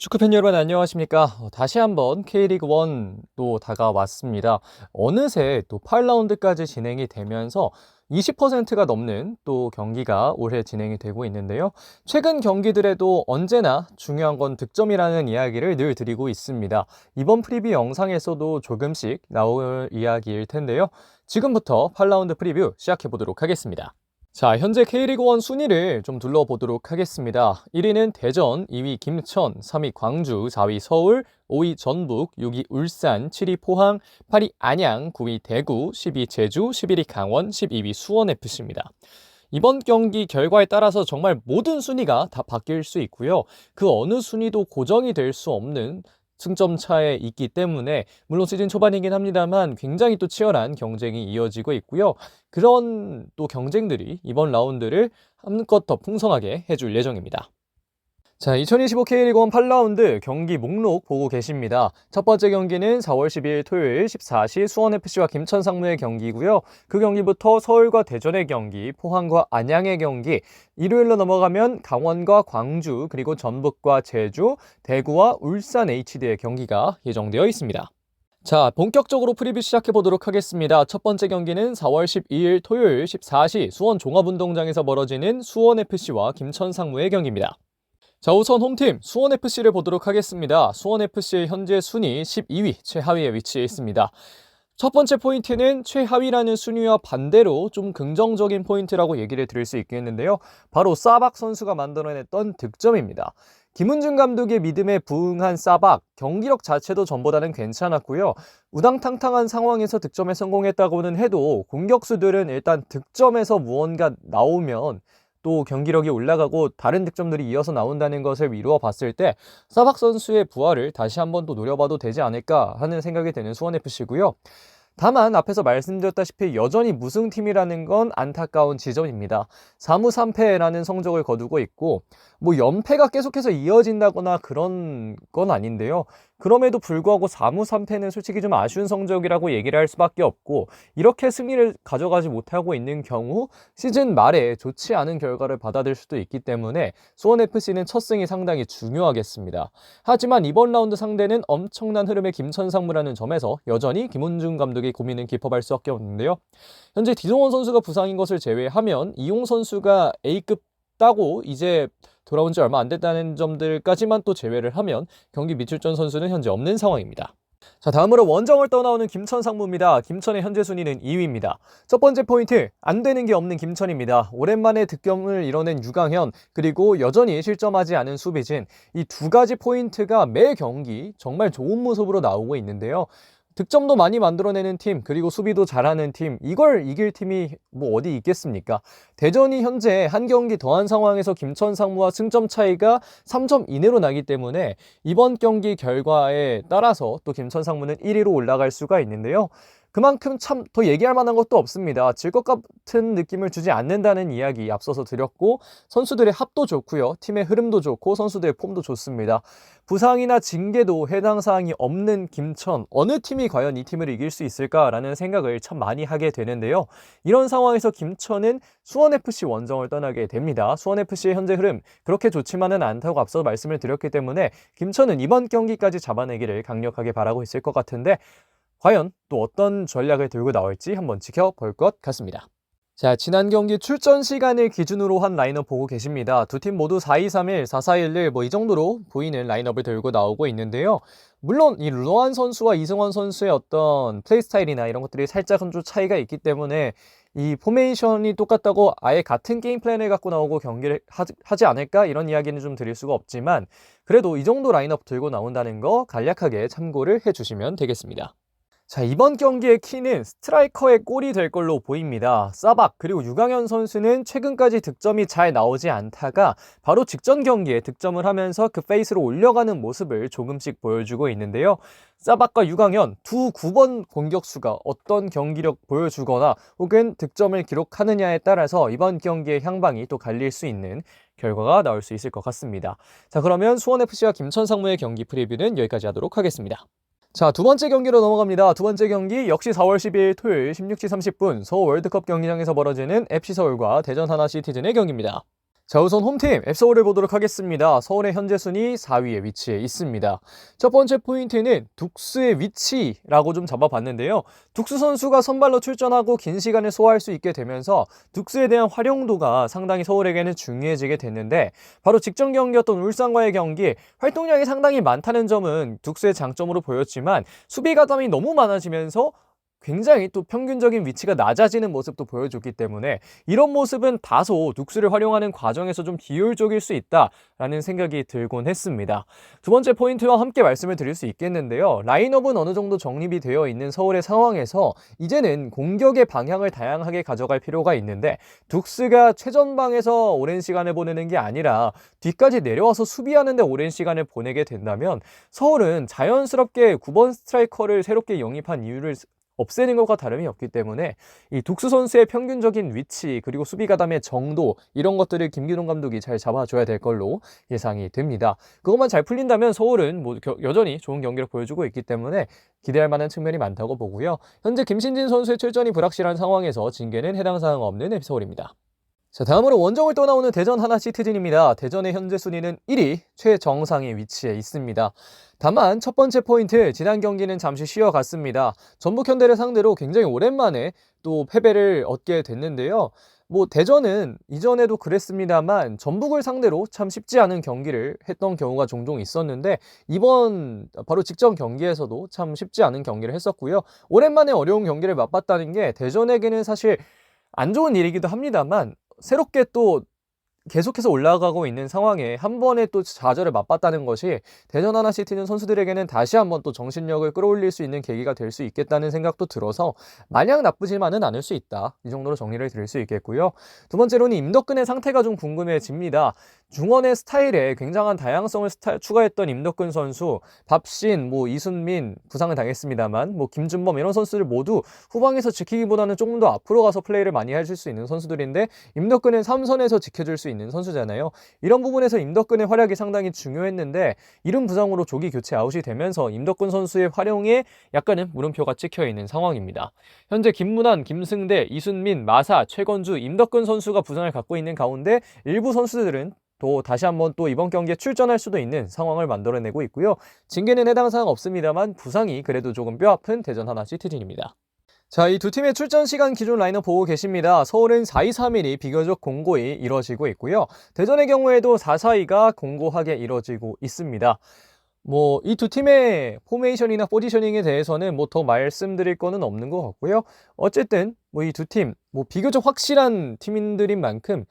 축구팬 여러분 안녕하십니까? 다시 한번 K리그 1도 다가왔습니다. 어느새 또 8라운드까지 진행이 되면서 20%가 넘는 또 경기가 올해 진행이 되고 있는데요. 최근 경기들에도 언제나 중요한 건 득점이라는 이야기를 늘 드리고 있습니다. 이번 프리뷰 영상에서도 조금씩 나올 이야기일 텐데요. 지금부터 8라운드 프리뷰 시작해 보도록 하겠습니다. 자, 현재 K리그1 순위를 좀 둘러보도록 하겠습니다. 1위는 대전, 2위 김천, 3위 광주, 4위 서울, 5위 전북, 6위 울산, 7위 포항, 8위 안양, 9위 대구, 10위 제주, 11위 강원, 12위 수원FC입니다. 이번 경기 결과에 따라서 정말 모든 순위가 다 바뀔 수 있고요. 그 어느 순위도 고정이 될 수 없는 승점 차에 있기 때문에 물론 시즌 초반이긴 합니다만 굉장히 또 치열한 경쟁이 이어지고 있고요. 그런 또 경쟁들이 이번 라운드를 한껏 더 풍성하게 해줄 예정입니다. 자, 2025 K리그1 8라운드 경기 목록 보고 계십니다. 첫 번째 경기는 4월 12일 토요일 14시 수원FC와 김천상무의 경기고요. 그 경기부터 서울과 대전의 경기, 포항과 안양의 경기, 일요일로 넘어가면 강원과 광주, 그리고 전북과 제주, 대구와 울산 HD의 경기가 예정되어 있습니다. 자, 본격적으로 프리뷰 시작해 보도록 하겠습니다. 첫 번째 경기는 4월 12일 토요일 14시 수원 종합운동장에서 벌어지는 수원FC와 김천상무의 경기입니다. 자, 우선 홈팀 수원FC를 보도록 하겠습니다. 수원FC의 현재 순위 12위 최하위에 위치해 있습니다. 첫 번째 포인트는 최하위라는 순위와 반대로 좀 긍정적인 포인트라고 얘기를 드릴 수 있겠는데요. 바로 사박 선수가 만들어냈던 득점입니다. 김은중 감독의 믿음에 부응한 사박, 경기력 자체도 전보다는 괜찮았고요. 우당탕탕한 상황에서 득점에 성공했다고는 해도 공격수들은 일단 득점에서 무언가 나오면 또 경기력이 올라가고 다른 득점들이 이어서 나온다는 것을 이루어 봤을 때 사박 선수의 부활을 다시 한번 또 노려봐도 되지 않을까 하는 생각이 드는 수원FC고요. 다만 앞에서 말씀드렸다시피 여전히 무승팀이라는 건 안타까운 지점입니다. 4무 3패라는 성적을 거두고 있고 뭐 연패가 계속해서 이어진다거나 그런 건 아닌데요. 그럼에도 불구하고 4무 3패는 솔직히 좀 아쉬운 성적이라고 얘기를 할 수밖에 없고 이렇게 승리를 가져가지 못하고 있는 경우 시즌 말에 좋지 않은 결과를 받아들일 수도 있기 때문에 수원FC는 첫 승이 상당히 중요하겠습니다. 하지만 이번 라운드 상대는 엄청난 흐름의 김천상무라는 점에서 여전히 김은중 감독의 고민은 깊어갈 수밖에 없는데요. 현재 디동원 선수가 부상인 것을 제외하면 이용 선수가 A급 따고 이제 돌아온 지 얼마 안 됐다는 점들까지만 또 제외를 하면 경기 미출전 선수는 현재 없는 상황입니다. 자, 다음으로 원정을 떠나오는 김천상무입니다. 김천의 현재 순위는 2위입니다. 첫 번째 포인트, 안 되는 게 없는 김천입니다. 오랜만에 득점을 이뤄낸 유강현, 그리고 여전히 실점하지 않은 수비진, 이 두 가지 포인트가 매 경기 정말 좋은 모습으로 나오고 있는데요. 득점도 많이 만들어내는 팀, 그리고 수비도 잘하는 팀, 이걸 이길 팀이 뭐 어디 있겠습니까? 대전이 현재 한 경기 더한 상황에서 김천상무와 승점 차이가 3점 이내로 나기 때문에 이번 경기 결과에 따라서 또 김천상무는 1위로 올라갈 수가 있는데요. 그만큼 참 더 얘기할 만한 것도 없습니다. 질 것 같은 느낌을 주지 않는다는 이야기 앞서서 드렸고 선수들의 합도 좋고요. 팀의 흐름도 좋고 선수들의 폼도 좋습니다. 부상이나 징계도 해당 사항이 없는 김천, 어느 팀이 과연 이 팀을 이길 수 있을까라는 생각을 참 많이 하게 되는데요. 이런 상황에서 김천은 수원FC 원정을 떠나게 됩니다. 수원FC의 현재 흐름 그렇게 좋지만은 않다고 앞서 말씀을 드렸기 때문에 김천은 이번 경기까지 잡아내기를 강력하게 바라고 있을 것 같은데 과연 또 어떤 전략을 들고 나올지 한번 지켜볼 것 같습니다. 자, 지난 경기 출전 시간을 기준으로 한 라인업 보고 계십니다. 두 팀 모두 4-2-3-1, 4-4-1-1 뭐 이 정도로 보이는 라인업을 들고 나오고 있는데요. 물론 이 르노안 선수와 이승원 선수의 어떤 플레이 스타일이나 이런 것들이 살짝은 좀 차이가 있기 때문에 이 포메이션이 똑같다고 아예 같은 게임 플랜을 갖고 나오고 경기를 하지 않을까 이런 이야기는 좀 드릴 수가 없지만 그래도 이 정도 라인업 들고 나온다는 거 간략하게 참고를 해주시면 되겠습니다. 자, 이번 경기의 키는 스트라이커의 골이 될 걸로 보입니다. 사박 그리고 유강현 선수는 최근까지 득점이 잘 나오지 않다가 바로 직전 경기에 득점을 하면서 그 페이스로 올려가는 모습을 조금씩 보여주고 있는데요. 사박과 유강현 두 9번 공격수가 어떤 경기력 보여주거나 혹은 득점을 기록하느냐에 따라서 이번 경기의 향방이 또 갈릴 수 있는 결과가 나올 수 있을 것 같습니다. 자, 그러면 수원FC와 김천상무의 경기 프리뷰는 여기까지 하도록 하겠습니다. 자, 두 번째 경기로 넘어갑니다. 두 번째 경기 역시 4월 12일 토요일 16시 30분 서울 월드컵 경기장에서 벌어지는 FC서울과 대전 하나시티즌의 경기입니다. 자, 우선 홈팀 앱서울을 보도록 하겠습니다. 서울의 현재 순위 4위에 위치해 있습니다. 첫 번째 포인트는 둑스의 위치라고 좀 잡아봤는데요. 둑스 선수가 선발로 출전하고 긴 시간을 소화할 수 있게 되면서 둑스에 대한 활용도가 상당히 서울에게는 중요해지게 됐는데, 바로 직전 경기였던 울산과의 경기 활동량이 상당히 많다는 점은 둑스의 장점으로 보였지만, 수비 가담이 너무 많아지면서 굉장히 또 평균적인 위치가 낮아지는 모습도 보여줬기 때문에, 이런 모습은 다소 둑스를 활용하는 과정에서 좀 비효율적일 수 있다라는 생각이 들곤 했습니다. 두 번째 포인트와 함께 말씀을 드릴 수 있겠는데요. 라인업은 어느 정도 정립이 되어 있는 서울의 상황에서 이제는 공격의 방향을 다양하게 가져갈 필요가 있는데, 둑스가 최전방에서 오랜 시간을 보내는 게 아니라 뒤까지 내려와서 수비하는 데 오랜 시간을 보내게 된다면, 서울은 자연스럽게 9번 스트라이커를 새롭게 영입한 이유를 없애는 것과 다름이 없기 때문에, 이 둑스 선수의 평균적인 위치 그리고 수비 가담의 정도, 이런 것들을 김기동 감독이 잘 잡아줘야 될 걸로 예상이 됩니다. 그것만 잘 풀린다면 서울은 여전히 좋은 경기를 보여주고 있기 때문에 기대할 만한 측면이 많다고 보고요. 현재 김신진 선수의 출전이 불확실한 상황에서 징계는 해당 사항 없는 서울입니다. 자, 다음으로 원정을 떠나오는 대전 하나 시티즌입니다. 대전의 현재 순위는 1위 최정상의 위치에 있습니다. 다만 첫 번째 포인트, 지난 경기는 잠시 쉬어갔습니다. 전북 현대를 상대로 굉장히 오랜만에 또 패배를 얻게 됐는데요. 대전은 이전에도 그랬습니다만 전북을 상대로 참 쉽지 않은 경기를 했던 경우가 종종 있었는데, 이번 바로 직전 경기에서도 참 쉽지 않은 경기를 했었고요. 오랜만에 어려운 경기를 맛봤다는 게 대전에게는 사실 안 좋은 일이기도 합니다만, 새롭게 또 계속해서 올라가고 있는 상황에 한 번에 또 좌절을 맛봤다는 것이 대전 하나시티즌 선수들에게는 다시 한번 또 정신력을 끌어올릴 수 있는 계기가 될 수 있겠다는 생각도 들어서 마냥 나쁘지만은 않을 수 있다, 이 정도로 정리를 드릴 수 있겠고요. 두 번째로는 임덕근의 상태가 좀 궁금해집니다. 중원의 스타일에 굉장한 다양성을 추가했던 임덕근 선수, 밥신, 이순민 부상을 당했습니다만, 김준범 이런 선수들 모두 후방에서 지키기보다는 조금 더 앞으로 가서 플레이를 많이 해줄 수 있는 선수들인데, 임덕근은 3선에서 지켜줄 수 있는 선수잖아요. 이런 부분에서 임덕근의 활약이 상당히 중요했는데, 이른 부상으로 조기 교체 아웃이 되면서 임덕근 선수의 활용에 약간은 물음표가 찍혀 있는 상황입니다. 현재 김문환, 김승대, 이순민, 마사, 최건주, 임덕근 선수가 부상을 갖고 있는 가운데 일부 선수들은 또 다시 한번 또 이번 경기에 출전할 수도 있는 상황을 만들어내고 있고요. 징계는 해당 사항 없습니다만 부상이 그래도 조금 뼈아픈 대전 하나 시티즌입니다. 자, 이 두 팀의 출전 시간 기준 라인업 보고 계십니다. 서울은 4-2-3-1이 비교적 공고히 이뤄지고 있고요. 대전의 경우에도 4-4-2가 공고하게 이뤄지고 있습니다. 이 두 팀의 포메이션이나 포지셔닝에 대해서는 더 말씀드릴 거는 없는 것 같고요. 어쨌든 이 두 팀 비교적 확실한 팀들인 만큼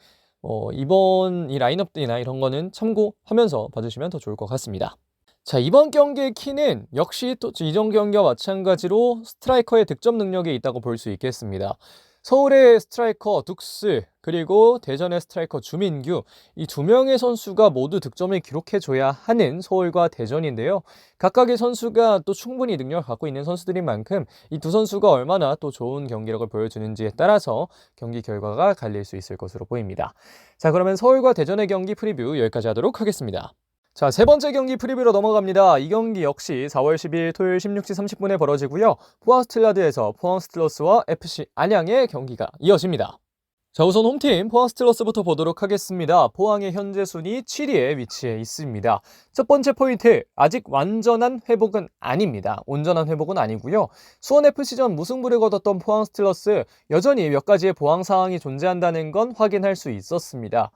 이번 이 라인업들이나 이런 거는 참고하면서 봐주시면 더 좋을 것 같습니다. 자, 이번 경기의 키는 역시 또 이전 경기와 마찬가지로 스트라이커의 득점 능력에 있다고 볼 수 있겠습니다. 서울의 스트라이커 둑스, 그리고 대전의 스트라이커 주민규, 이 두 명의 선수가 모두 득점을 기록해줘야 하는 서울과 대전인데요. 각각의 선수가 또 충분히 능력을 갖고 있는 선수들인 만큼 이 두 선수가 얼마나 또 좋은 경기력을 보여주는지에 따라서 경기 결과가 갈릴 수 있을 것으로 보입니다. 자, 그러면 서울과 대전의 경기 프리뷰 여기까지 하도록 하겠습니다. 자, 세 번째 경기 프리뷰로 넘어갑니다. 이 경기 역시 4월 12일 토요일 16시 30분에 벌어지고요. 포항 스틸러드에서 포항 스틸러스와 FC 안양의 경기가 이어집니다. 자, 우선 홈팀 포항 스틸러스부터 보도록 하겠습니다. 포항의 현재 순위 7위에 위치해 있습니다. 첫 번째 포인트, 아직 완전한 회복은 아닙니다. 온전한 회복은 아니고요. 수원FC전 무승부를 거뒀던 포항 스틸러스, 여전히 몇 가지의 보강 사항이 존재한다는 건 확인할 수 있었습니다.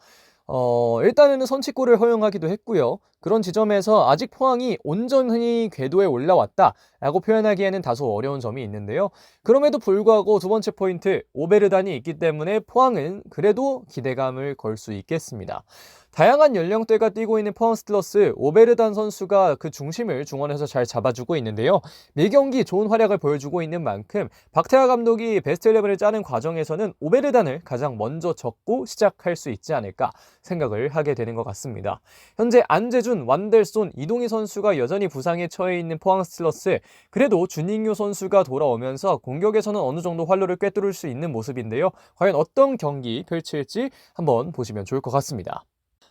일단은 선취골을 허용하기도 했고요. 그런 지점에서 아직 포항이 온전히 궤도에 올라왔다라고 표현하기에는 다소 어려운 점이 있는데요. 그럼에도 불구하고 두 번째 포인트, 오베르단이 있기 때문에 포항은 그래도 기대감을 걸 수 있겠습니다. 다양한 연령대가 뛰고 있는 포항 스틸러스, 오베르단 선수가 그 중심을 중원에서 잘 잡아주고 있는데요. 매 경기 좋은 활약을 보여주고 있는 만큼 박태하 감독이 베스트 11을 짜는 과정에서는 오베르단을 가장 먼저 적고 시작할 수 있지 않을까 생각을 하게 되는 것 같습니다. 현재 안재준, 완델손, 이동희 선수가 여전히 부상에 처해 있는 포항 스틸러스, 그래도 준익료 선수가 돌아오면서 공격에서는 어느 정도 활로를 꿰뚫을 수 있는 모습인데요. 과연 어떤 경기 펼칠지 한번 보시면 좋을 것 같습니다.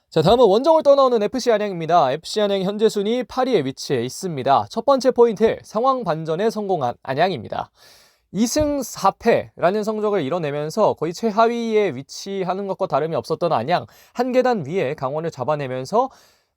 자, 다음은 원정을 떠나오는 FC 안양입니다. FC 안양 현재 순위 8위에 위치해 있습니다. 첫 번째 포인트, 상황 반전에 성공한 안양입니다. 2승 4패라는 성적을 이뤄내면서 거의 최하위에 위치하는 것과 다름이 없었던 안양, 한 계단 위에 강원을 잡아내면서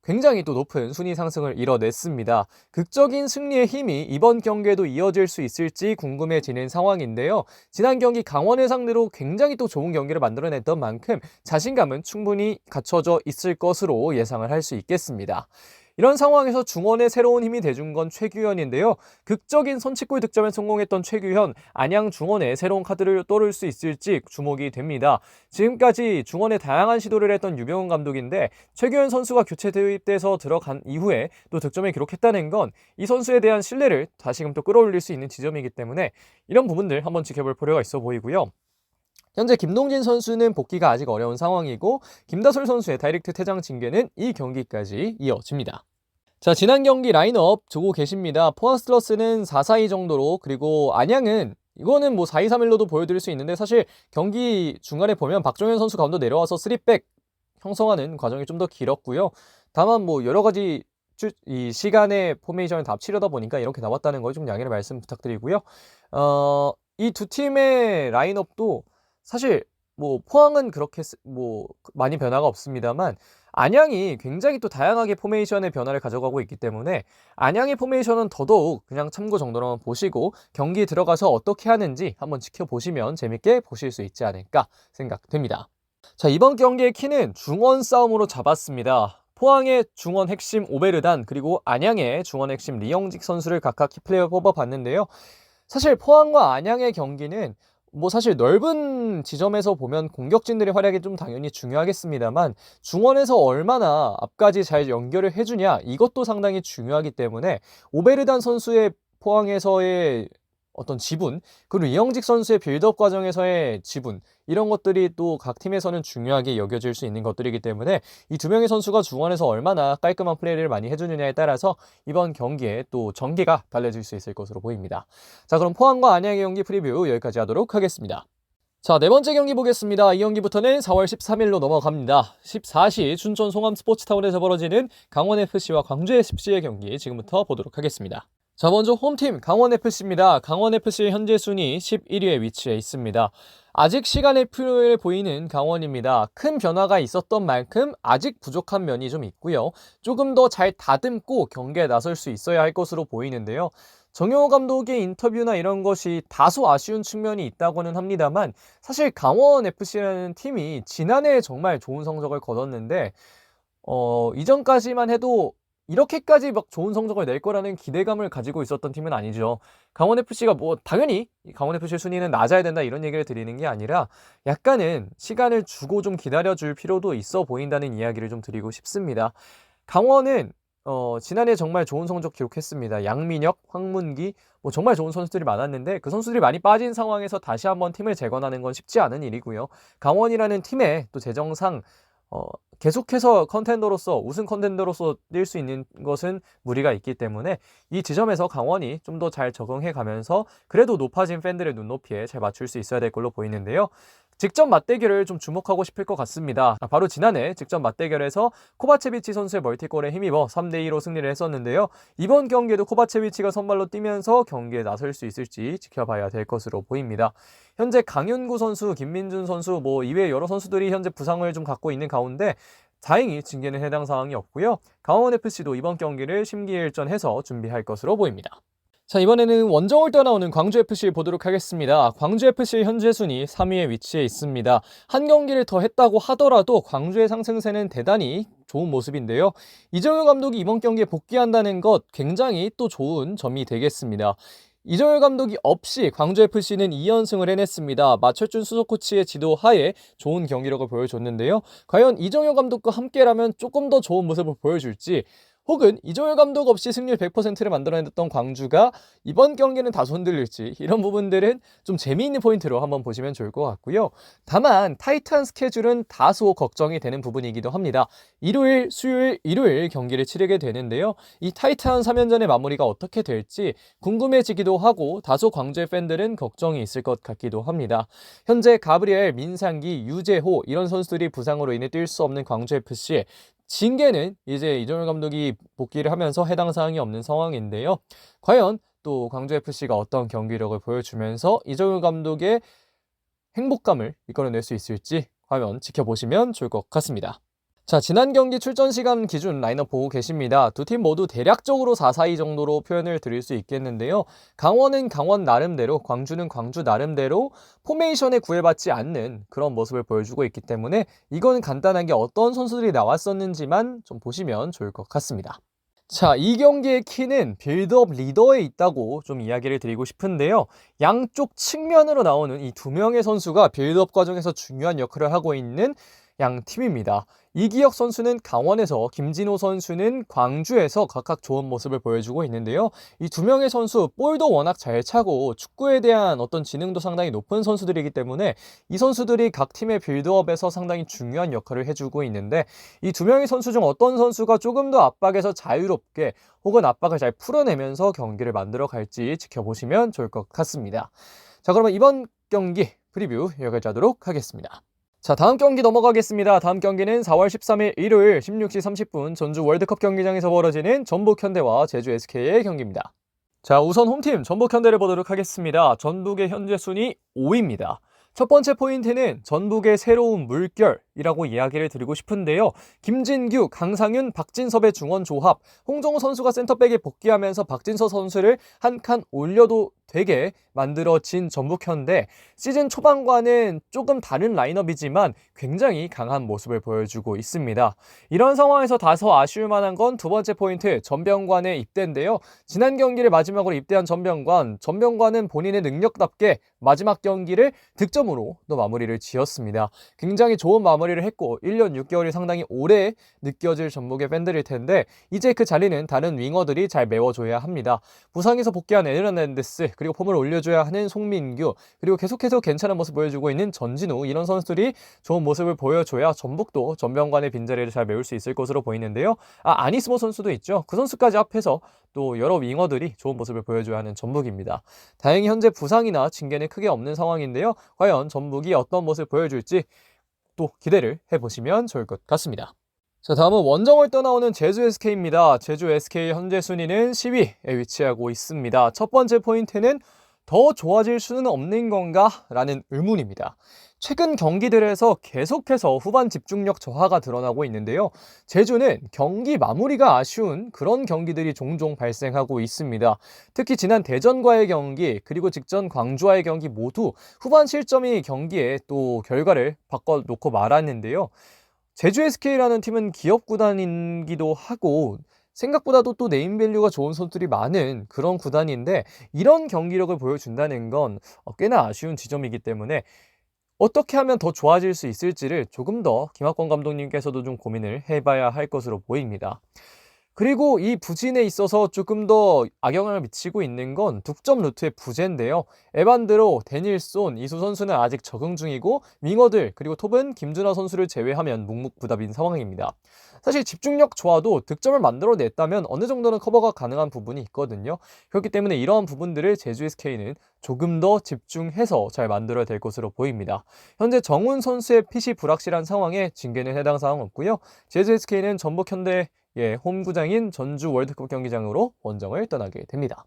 굉장히 또 높은 순위 상승을 이뤄냈습니다. 극적인 승리의 힘이 이번 경기에도 이어질 수 있을지 궁금해지는 상황인데요. 지난 경기 강원을 상대로 굉장히 또 좋은 경기를 만들어냈던 만큼 자신감은 충분히 갖춰져 있을 것으로 예상을 할 수 있겠습니다. 이런 상황에서 중원의 새로운 힘이 돼준 건 최규현인데요. 극적인 선취골 득점에 성공했던 최규현, 안양 중원의 새로운 카드를 떠올 수 있을지 주목이 됩니다. 지금까지 중원에 다양한 시도를 했던 유병훈 감독인데 최규현 선수가 교체 투입돼서 들어간 이후에 또 득점을 기록했다는 건 이 선수에 대한 신뢰를 다시금 또 끌어올릴 수 있는 지점이기 때문에 이런 부분들 한번 지켜볼 필요가 있어 보이고요. 현재 김동진 선수는 복귀가 아직 어려운 상황이고 김다솔 선수의 다이렉트 퇴장 징계는 이 경기까지 이어집니다. 자, 지난 경기 라인업 두고 계십니다. 포항스틸러스는 4-4-2 정도로, 그리고 안양은 이거는 뭐 4-2-3-1로도 보여드릴 수 있는데 사실 경기 중간에 보면 박종현 선수 가운데 내려와서 3백 형성하는 과정이 좀 더 길었고요. 다만 뭐 여러 가지 이 시간에 포메이션을 다 합치려다 보니까 이렇게 나왔다는 거 좀 양해를 말씀 부탁드리고요. 이 두 팀의 라인업도 사실 뭐 포항은 그렇게 뭐 많이 변화가 없습니다만 안양이 굉장히 또 다양하게 포메이션의 변화를 가져가고 있기 때문에 안양의 포메이션은 더더욱 그냥 참고 정도로만 보시고 경기에 들어가서 어떻게 하는지 한번 지켜보시면 재밌게 보실 수 있지 않을까 생각됩니다. 자, 이번 경기의 키는 중원 싸움으로 잡았습니다. 포항의 중원 핵심 오베르단, 그리고 안양의 중원 핵심 리영직 선수를 각각 키플레이어 뽑아봤는데요. 사실 포항과 안양의 경기는 뭐 사실 넓은 지점에서 보면 공격진들의 활약이 좀 당연히 중요하겠습니다만 중원에서 얼마나 앞까지 잘 연결을 해주냐, 이것도 상당히 중요하기 때문에 오베르단 선수의 포항에서의 어떤 지분, 그리고 이영직 선수의 빌드업 과정에서의 지분, 이런 것들이 또 각 팀에서는 중요하게 여겨질 수 있는 것들이기 때문에 이 두 명의 선수가 중원에서 얼마나 깔끔한 플레이를 많이 해주느냐에 따라서 이번 경기에 또 전개가 달라질 수 있을 것으로 보입니다. 자, 그럼 포항과 안양의 경기 프리뷰 여기까지 하도록 하겠습니다. 자, 네 번째 경기 보겠습니다. 이 경기부터는 4월 13일로 넘어갑니다. 14시 춘천 송암 스포츠타운에서 벌어지는 강원FC와 광주FC의 경기 지금부터 보도록 하겠습니다. 자, 먼저 홈팀 강원FC입니다. 강원FC의 현재 순위 11위에 위치해 있습니다. 아직 시간의 필요해 보이는 강원입니다. 큰 변화가 있었던 만큼 아직 부족한 면이 좀 있고요. 조금 더 잘 다듬고 경기에 나설 수 있어야 할 것으로 보이는데요. 정용호 감독의 인터뷰나 이런 것이 다소 아쉬운 측면이 있다고는 합니다만 사실 강원FC라는 팀이 지난해 정말 좋은 성적을 거뒀는데 이전까지만 해도 이렇게까지 막 좋은 성적을 낼 거라는 기대감을 가지고 있었던 팀은 아니죠. 강원FC가 뭐 당연히 강원FC 순위는 낮아야 된다 이런 얘기를 드리는 게 아니라 약간은 시간을 주고 좀 기다려줄 필요도 있어 보인다는 이야기를 좀 드리고 싶습니다. 강원은 지난해 정말 좋은 성적 기록했습니다. 양민혁, 황문기, 뭐 정말 좋은 선수들이 많았는데 그 선수들이 많이 빠진 상황에서 다시 한번 팀을 재건하는 건 쉽지 않은 일이고요. 강원이라는 팀의 또 재정상 계속해서 컨텐더로서 우승 컨텐더로서 뛸 수 있는 것은 무리가 있기 때문에 이 지점에서 강원이 좀 더 잘 적응해 가면서 그래도 높아진 팬들의 눈높이에 잘 맞출 수 있어야 될 걸로 보이는데요. 직접 맞대결을 좀 주목하고 싶을 것 같습니다. 바로 지난해 직접 맞대결에서 코바체비치 선수의 멀티골에 힘입어 3대2로 승리를 했었는데요. 이번 경기에도 코바체비치가 선발로 뛰면서 경기에 나설 수 있을지 지켜봐야 될 것으로 보입니다. 현재 강윤구 선수, 김민준 선수 뭐 이외에 여러 선수들이 현재 부상을 좀 갖고 있는 가운데 다행히 징계는 해당 사항이 없고요. 강원FC도 이번 경기를 심기일전해서 준비할 것으로 보입니다. 자, 이번에는 원정을 떠나오는 광주FC 보도록 하겠습니다. 광주FC 현재 순위 3위에 위치해 있습니다. 한 경기를 더 했다고 하더라도 광주의 상승세는 대단히 좋은 모습인데요. 이정효 감독이 이번 경기에 복귀한다는 것 굉장히 또 좋은 점이 되겠습니다. 이정효 감독이 없이 광주FC는 2연승을 해냈습니다. 마철준 수석 코치의 지도하에 좋은 경기력을 보여줬는데요. 과연 이정효 감독과 함께라면 조금 더 좋은 모습을 보여줄지, 혹은 이정효 감독 없이 승률 100%를 만들어냈던 광주가 이번 경기는 다소 흔들릴지, 이런 부분들은 좀 재미있는 포인트로 한번 보시면 좋을 것 같고요. 다만 타이트한 스케줄은 다소 걱정이 되는 부분이기도 합니다. 일요일, 수요일, 일요일 경기를 치르게 되는데요. 이 타이트한 3연전의 마무리가 어떻게 될지 궁금해지기도 하고 다소 광주의 팬들은 걱정이 있을 것 같기도 합니다. 현재 가브리엘, 민상기, 유재호 이런 선수들이 부상으로 인해 뛸 수 없는 광주FC, 징계는 이제 이정효 감독이 복귀를 하면서 해당 사항이 없는 상황인데요. 과연 또 광주FC가 어떤 경기력을 보여주면서 이정효 감독의 행복감을 이끌어낼 수 있을지 과연 지켜보시면 좋을 것 같습니다. 자, 지난 경기 출전 시간 기준 라인업 보고 계십니다. 두 팀 모두 대략적으로 4-4-2 정도로 표현을 드릴 수 있겠는데요. 강원은 강원 나름대로, 광주는 광주 나름대로 포메이션에 구애받지 않는 그런 모습을 보여주고 있기 때문에 이건 간단하게 어떤 선수들이 나왔었는지만 좀 보시면 좋을 것 같습니다. 자, 이 경기의 키는 빌드업 리더에 있다고 좀 이야기를 드리고 싶은데요. 양쪽 측면으로 나오는 이 두 명의 선수가 빌드업 과정에서 중요한 역할을 하고 있는 양 팀입니다. 이기혁 선수는 강원에서, 김진호 선수는 광주에서 각각 좋은 모습을 보여주고 있는데요. 이 두 명의 선수 볼도 워낙 잘 차고 축구에 대한 어떤 지능도 상당히 높은 선수들이기 때문에 이 선수들이 각 팀의 빌드업에서 상당히 중요한 역할을 해주고 있는데 이 두 명의 선수 중 어떤 선수가 조금 더 압박에서 자유롭게 혹은 압박을 잘 풀어내면서 경기를 만들어 갈지 지켜보시면 좋을 것 같습니다. 자, 그러면 이번 경기 프리뷰 여기까지 하도록 하겠습니다. 자, 다음 경기 넘어가겠습니다. 다음 경기는 4월 13일 일요일 16시 30분 전주 월드컵 경기장에서 벌어지는 전북 현대와 제주 SK의 경기입니다. 자, 우선 홈팀 전북 현대를 보도록 하겠습니다. 전북의 현재 순위 5위입니다. 첫 번째 포인트는 전북의 새로운 물결이라고 이야기를 드리고 싶은데요. 김진규, 강상윤, 박진섭의 중원 조합, 홍정호 선수가 센터백에 복귀하면서 박진섭 선수를 한 칸 올려도 되게 만들어진 전북현대, 시즌 초반과는 조금 다른 라인업이지만 굉장히 강한 모습을 보여주고 있습니다. 이런 상황에서 다소 아쉬울 만한 건 두 번째 포인트, 전병관의 입대인데요. 지난 경기를 마지막으로 입대한 전병관은 본인의 능력답게 마지막 경기를 득점으로 또 마무리를 지었습니다. 굉장히 좋은 마무리를 했고 1년 6개월이 상당히 오래 느껴질 전북의 팬들일 텐데 이제 그 자리는 다른 윙어들이 잘 메워줘야 합니다. 부상에서 복귀한 에르난데스, 그리고 폼을 올려줘야 하는 송민규, 그리고 계속해서 괜찮은 모습 보여주고 있는 전진우, 이런 선수들이 좋은 모습을 보여줘야 전북도 전병관의 빈자리를 잘 메울 수 있을 것으로 보이는데요. 아니스모 선수도 있죠. 그 선수까지 합해서 또 여러 윙어들이 좋은 모습을 보여줘야 하는 전북입니다. 다행히 현재 부상이나 징계는 크게 없는 상황인데요. 과연 전북이 어떤 모습을 보여줄지 또 기대를 해보시면 좋을 것 같습니다. 자, 다음은 원정을 떠나오는 제주 SK입니다. 제주 SK 현재 순위는 10위에 위치하고 있습니다. 첫 번째 포인트는 더 좋아질 수는 없는 건가? 라는 의문입니다. 최근 경기들에서 계속해서 후반 집중력 저하가 드러나고 있는데요. 제주는 경기 마무리가 아쉬운 그런 경기들이 종종 발생하고 있습니다. 특히 지난 대전과의 경기, 그리고 직전 광주와의 경기 모두 후반 실점이 경기에 또 결과를 바꿔놓고 말았는데요. 제주 SK라는 팀은 기업 구단이기도 하고 생각보다도 또 네임밸류가 좋은 선수들이 많은 그런 구단인데 이런 경기력을 보여준다는 건 꽤나 아쉬운 지점이기 때문에 어떻게 하면 더 좋아질 수 있을지를 조금 더 김학권 감독님께서도 좀 고민을 해봐야 할 것으로 보입니다. 그리고 이 부진에 있어서 조금 더 악영향을 미치고 있는 건 득점 루트의 부재인데요. 에반드로, 데닐손, 이수 선수는 아직 적응 중이고 윙어들 그리고 톱은 김준하 선수를 제외하면 묵묵부답인 상황입니다. 사실 집중력 좋아도 득점을 만들어냈다면 어느 정도는 커버가 가능한 부분이 있거든요. 그렇기 때문에 이러한 부분들을 제주 SK는 조금 더 집중해서 잘 만들어야 될 것으로 보입니다. 현재 정훈 선수의 핏이 불확실한 상황에 징계는 해당 사항 없고요. 제주 SK는 전북 현대 홈구장인 전주 월드컵 경기장으로 원정을 떠나게 됩니다.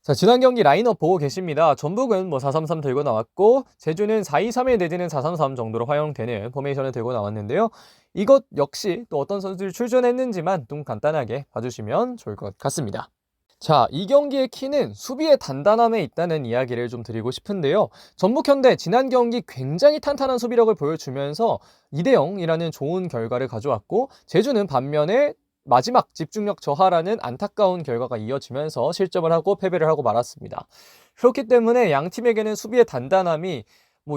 자, 지난 경기 라인업 보고 계십니다. 전북은 4-3-3 들고 나왔고 제주는 4-2-3-1 내지는 4-3-3 정도로 활용되는 포메이션을 들고 나왔는데요. 이것 역시 또 어떤 선수들이 출전했는지만 좀 간단하게 봐주시면 좋을 것 같습니다. 자, 이 경기의 키는 수비의 단단함에 있다는 이야기를 좀 드리고 싶은데요. 전북현대 지난 경기 굉장히 탄탄한 수비력을 보여주면서 2-0이라는 좋은 결과를 가져왔고 제주는 반면에 마지막 집중력 저하라는 안타까운 결과가 이어지면서 실점을 하고 패배를 하고 말았습니다. 그렇기 때문에 양 팀에게는 수비의 단단함이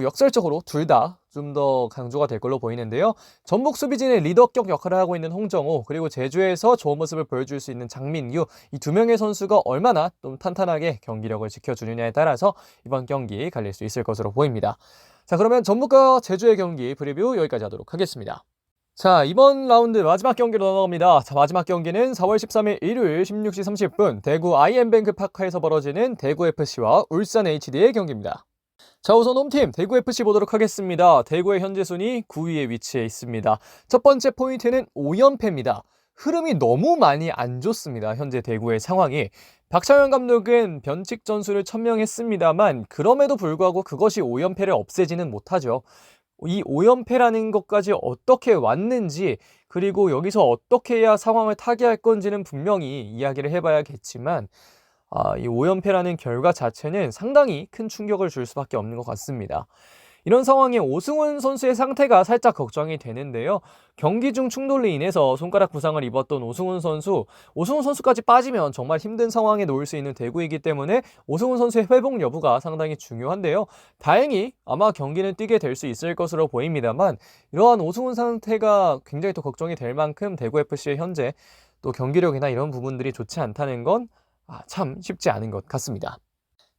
역설적으로 둘 다 좀 더 강조가 될 걸로 보이는데요. 전북 수비진의 리더격 역할을 하고 있는 홍정호, 그리고 제주에서 좋은 모습을 보여줄 수 있는 장민규, 이 두 명의 선수가 얼마나 좀 탄탄하게 경기력을 지켜주느냐에 따라서 이번 경기 갈릴 수 있을 것으로 보입니다. 자, 그러면 전북과 제주의 경기 프리뷰 여기까지 하도록 하겠습니다. 자, 이번 라운드 마지막 경기로 넘어갑니다. 자, 마지막 경기는 4월 13일 일요일 16시 30분 대구 IM뱅크 파크에서 벌어지는 대구FC와 울산 HD의 경기입니다. 자, 우선 홈팀 대구FC 보도록 하겠습니다. 대구의 현재 순위 9위에 위치해 있습니다. 첫 번째 포인트는 5연패입니다. 흐름이 너무 많이 안 좋습니다. 현재 대구의 상황이. 박찬현 감독은 변칙 전술을 천명했습니다만 그럼에도 불구하고 그것이 5연패를 없애지는 못하죠. 이 5연패라는 것까지 어떻게 왔는지, 그리고 여기서 어떻게 해야 상황을 타개할 건지는 분명히 이야기를 해봐야겠지만, 이 5연패라는 결과 자체는 상당히 큰 충격을 줄 수밖에 없는 것 같습니다. 이런 상황에 오승훈 선수의 상태가 살짝 걱정이 되는데요. 경기 중 충돌로 인해서 손가락 부상을 입었던 오승훈 선수까지 빠지면 정말 힘든 상황에 놓일 수 있는 대구이기 때문에 오승훈 선수의 회복 여부가 상당히 중요한데요. 다행히 아마 경기는 뛰게 될 수 있을 것으로 보입니다만, 이러한 오승훈 상태가 굉장히 또 걱정이 될 만큼 대구FC의 현재 또 경기력이나 이런 부분들이 좋지 않다는 건 참 쉽지 않은 것 같습니다.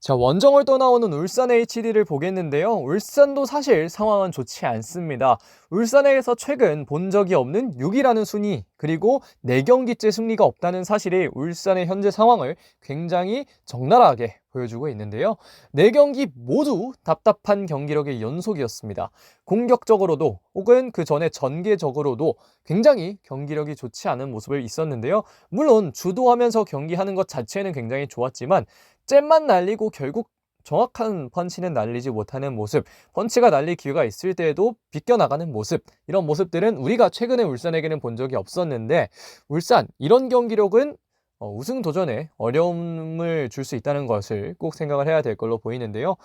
자, 원정을 떠나오는 울산 HD를 보겠는데요. 울산도 사실 상황은 좋지 않습니다. 울산에서 최근 본 적이 없는 6위라는 순위, 그리고 4경기째 승리가 없다는 사실이 울산의 현재 상황을 굉장히 적나라하게 보여주고 있는데요. 4경기 모두 답답한 경기력의 연속이었습니다. 공격적으로도 혹은 그 전에 전개적으로도 굉장히 경기력이 좋지 않은 모습을 있었는데요. 물론 주도하면서 경기하는 것 자체는 굉장히 좋았지만 잼만 날리고 결국 정확한 펀치는 날리지 못하는 모습, 펀치가 날릴 기회가 있을 때에도 비껴나가는 모습, 이런 모습들은 우리가 최근에 울산에게는 본 적이 없었는데, 울산 이런 경기력은 우승 도전에 어려움을 줄 수 있다는 것을 꼭 생각을 해야 될 걸로 보이는데요.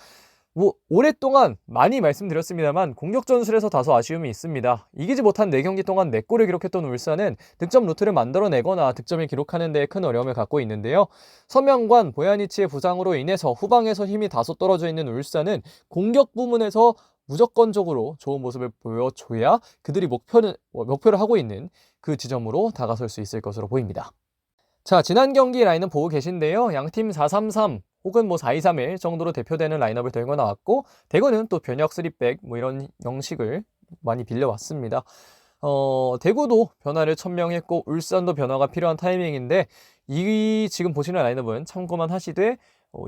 오랫동안 많이 말씀드렸습니다만 공격 전술에서 다소 아쉬움이 있습니다. 이기지 못한 4경기 동안 4골을 기록했던 울산은 득점 루트를 만들어내거나 득점을 기록하는 데 큰 어려움을 갖고 있는데요. 서명관, 보야니치의 부상으로 인해서 후방에서 힘이 다소 떨어져 있는 울산은 공격 부문에서 무조건적으로 좋은 모습을 보여줘야 그들이 목표를 하고 있는 그 지점으로 다가설 수 있을 것으로 보입니다. 자, 지난 경기 라인업 보고 계신데요. 양팀 4-3-3 혹은 4-2-3-1 정도로 대표되는 라인업을 들고 나왔고, 대구는 또 변형 3백 이런 형식을 많이 빌려왔습니다. 대구도 변화를 천명했고 울산도 변화가 필요한 타이밍인데, 이 지금 보시는 라인업은 참고만 하시되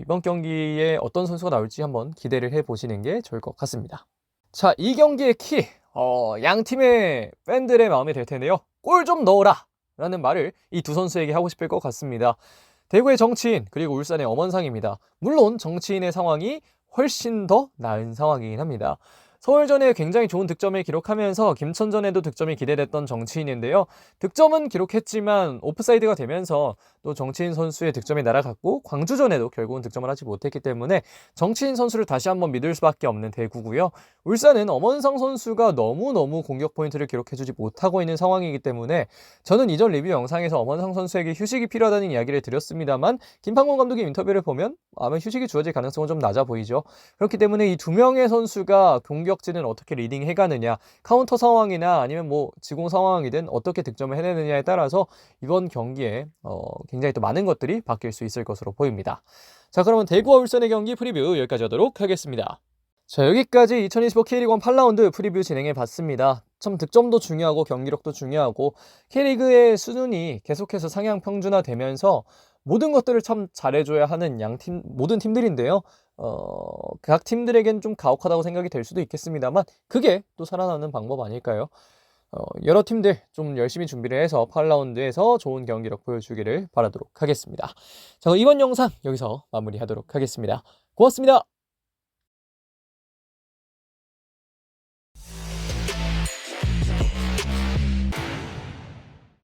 이번 경기에 어떤 선수가 나올지 한번 기대를 해보시는 게 좋을 것 같습니다. 자, 이 경기의 키, 양 팀의 팬들의 마음이 될 텐데요. 골 좀 넣어라! 라는 말을 이 두 선수에게 하고 싶을 것 같습니다. 대구의 정치인, 그리고 울산의 엄원상입니다. 물론 정치인의 상황이 훨씬 더 나은 상황이긴 합니다. 서울전에 굉장히 좋은 득점을 기록하면서 김천전에도 득점이 기대됐던 정치인인데요. 득점은 기록했지만 오프사이드가 되면서 또 정치인 선수의 득점이 날아갔고, 광주전에도 결국은 득점을 하지 못했기 때문에 정치인 선수를 다시 한번 믿을 수밖에 없는 대구고요. 울산은 엄원상 선수가 너무너무 공격 포인트를 기록해주지 못하고 있는 상황이기 때문에 저는 이전 리뷰 영상에서 엄원상 선수에게 휴식이 필요하다는 이야기를 드렸습니다만, 김판곤 감독의 인터뷰를 보면 아마 휴식이 주어질 가능성은 좀 낮아 보이죠. 그렇기 때문에 이 2명의 선수가 공격진을 어떻게 리딩해가느냐, 카운터 상황이나 아니면 지공 상황이든 어떻게 득점을 해내느냐에 따라서 이번 경기에 굉장히 또 많은 것들이 바뀔 수 있을 것으로 보입니다. 자, 그러면 대구와 울산의 경기 프리뷰 여기까지 하도록 하겠습니다. 자, 여기까지 2025 K리그 1 8라운드 프리뷰 진행해 봤습니다. 참 득점도 중요하고 경기력도 중요하고 K리그의 수준이 계속해서 상향 평준화되면서 모든 것들을 참 잘해줘야 하는 모든 팀들인데요. 각 팀들에겐 좀 가혹하다고 생각이 될 수도 있겠습니다만 그게 또 살아나는 방법 아닐까요? 여러 팀들 좀 열심히 준비를 해서 8라운드에서 좋은 경기력 보여주기를 바라도록 하겠습니다. 자, 이번 영상 여기서 마무리하도록 하겠습니다. 고맙습니다.